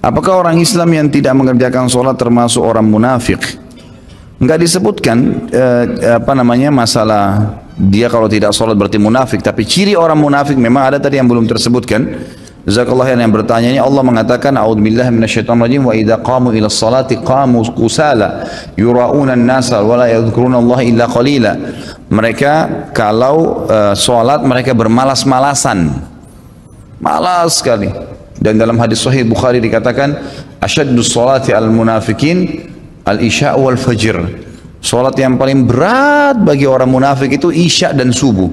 Apakah orang Islam yang tidak mengerjakan sholat termasuk orang munafik? Enggak disebutkan masalah dia kalau tidak sholat berarti munafik. Tapi ciri orang munafik memang ada tadi yang belum tersebutkan. Jazakallah yang bertanya ini, Allah mengatakan a'udzubillahi minasyaitonirrajim wa idza qamu ila sholati qamu kusala yura'una an-nasa wa la yadhkurunallaha illa qalila. Mereka kalau sholat mereka bermalas-malasan, malas sekali. Dan dalam hadis sahih Bukhari dikatakan asyaddus sholati al-munafikin al-isya' wal fajr. Salat yang paling berat bagi orang munafik itu isya dan subuh.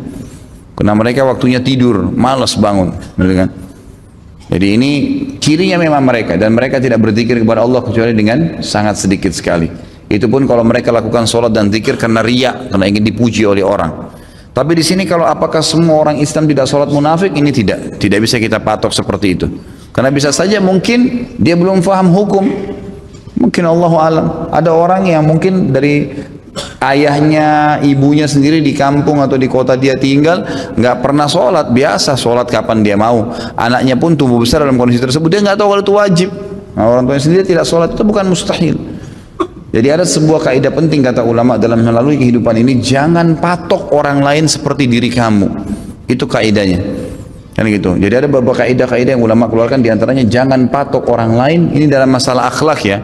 Karena mereka waktunya tidur, malas bangun, kan? Jadi ini cirinya memang mereka, dan mereka tidak berzikir kepada Allah kecuali dengan sangat sedikit sekali. Itu pun kalau mereka lakukan salat dan zikir karena riya, karena ingin dipuji oleh orang. Tapi di sini kalau apakah semua orang Islam tidak salat munafik, ini tidak bisa kita patok seperti itu. Karena bisa saja mungkin dia belum faham hukum. Mungkin Allah alam. Ada orang yang mungkin dari ayahnya, ibunya sendiri di kampung atau di kota dia tinggal, nggak pernah sholat, biasa sholat kapan dia mau. Anaknya pun tumbuh besar dalam kondisi tersebut, dia nggak tahu kalau itu wajib. Nah, orang tuanya sendiri tidak sholat, itu bukan mustahil. Jadi ada sebuah kaidah penting kata ulama dalam melalui kehidupan ini, jangan patok orang lain seperti diri kamu. Itu kaidahnya. Kan gitu. Jadi ada beberapa kaidah-kaidah yang ulama keluarkan, diantaranya jangan patok orang lain. Ini dalam masalah akhlak ya.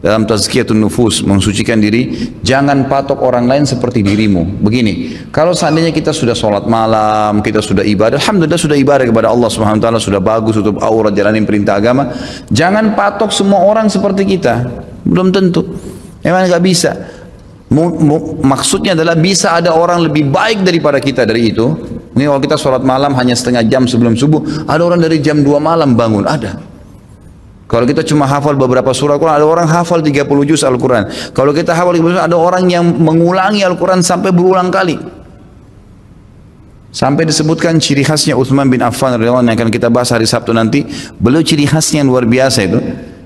Dalam tazkiyatun nufus, mensucikan diri, jangan patok orang lain seperti dirimu. Begini, kalau seandainya kita sudah sholat malam, kita sudah ibadah, alhamdulillah sudah ibadah kepada Allah Subhanahu wa taala, sudah bagus, tutup aurat, jalanin perintah agama, jangan patok semua orang seperti kita. Belum tentu. Memang nggak bisa. Maksudnya adalah bisa ada orang lebih baik daripada kita dari itu. Ini kalau kita sholat malam hanya setengah jam sebelum subuh, ada orang dari jam 2 malam bangun, ada. Kalau kita cuma hafal beberapa surah Al-Quran, ada orang hafal 30 juz Al-Quran. Kalau kita hafal 30 juz, ada orang yang mengulangi Al-Quran sampai berulang kali. Sampai disebutkan ciri khasnya Utsman bin Affan radhiyallahu anhu yang akan kita bahas hari Sabtu nanti. Beliau ciri khasnya yang luar biasa itu.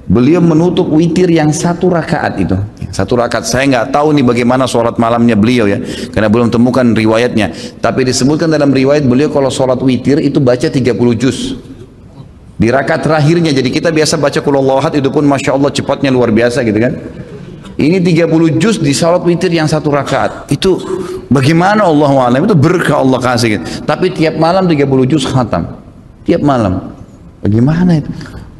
Beliau menutup witir yang 1 rakaat itu. 1 rakaat. Saya nggak tahu nih bagaimana sholat malamnya beliau ya, karena belum temukan riwayatnya. Tapi disebutkan dalam riwayat beliau kalau sholat witir itu baca 30 juz. Di rakaat terakhirnya, jadi kita biasa baca qul huwallahu ahad, itu pun masya Allah cepatnya luar biasa gitu kan. Ini 30 juz di salat witir yang 1 rakaat. Itu bagaimana Allahu a'lam, itu berkah Allah kasih gitu. Tapi tiap malam 30 juz khatam. Tiap malam. Bagaimana itu?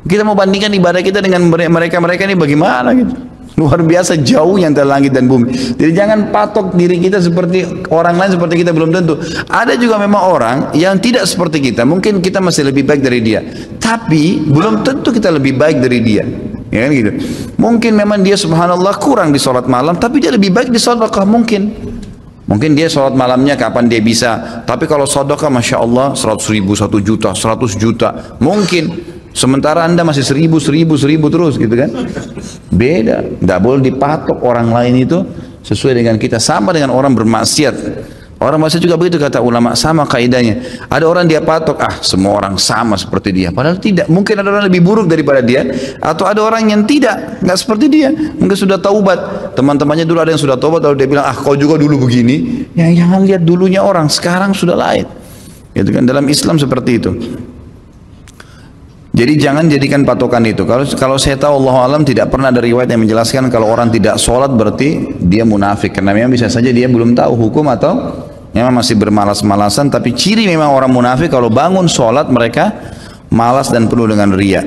Kita mau bandingkan ibadah kita dengan mereka-mereka ini bagaimana gitu. Luar biasa jauhnya antara langit dan bumi. Jadi jangan patok diri kita seperti orang lain, seperti kita belum tentu. Ada juga memang orang yang tidak seperti kita. Mungkin kita masih lebih baik dari dia. Tapi belum tentu kita lebih baik dari dia. Ya kan gitu. Mungkin memang dia subhanallah kurang di sholat malam, tapi dia lebih baik di sedekah mungkin. Mungkin dia sholat malamnya kapan dia bisa. Tapi kalau sedekah masya Allah 100.000, 1 juta, 100 juta. Mungkin. Sementara anda masih 1000 terus gitu kan. Beda, tidak boleh dipatok orang lain itu sesuai dengan kita. Sama dengan orang bermaksiat. Orang maksiat juga begitu kata ulama, sama kaidahnya. Ada orang dia patok, semua orang sama seperti dia. Padahal tidak, mungkin ada orang lebih buruk daripada dia. Atau ada orang yang tidak, nggak seperti dia. Mungkin sudah taubat. Teman-temannya dulu ada yang sudah taubat, lalu dia bilang, kau juga dulu begini. Ya jangan lihat dulunya orang, sekarang sudah lain. Gitu kan, dalam Islam seperti itu. Jadi jangan jadikan patokan itu. Kalau saya tahu Allah alam tidak pernah ada riwayat yang menjelaskan kalau orang tidak sholat berarti dia munafik. Karena memang bisa saja dia belum tahu hukum atau memang masih bermalas-malasan. Tapi ciri memang orang munafik kalau bangun sholat mereka malas dan penuh dengan riya.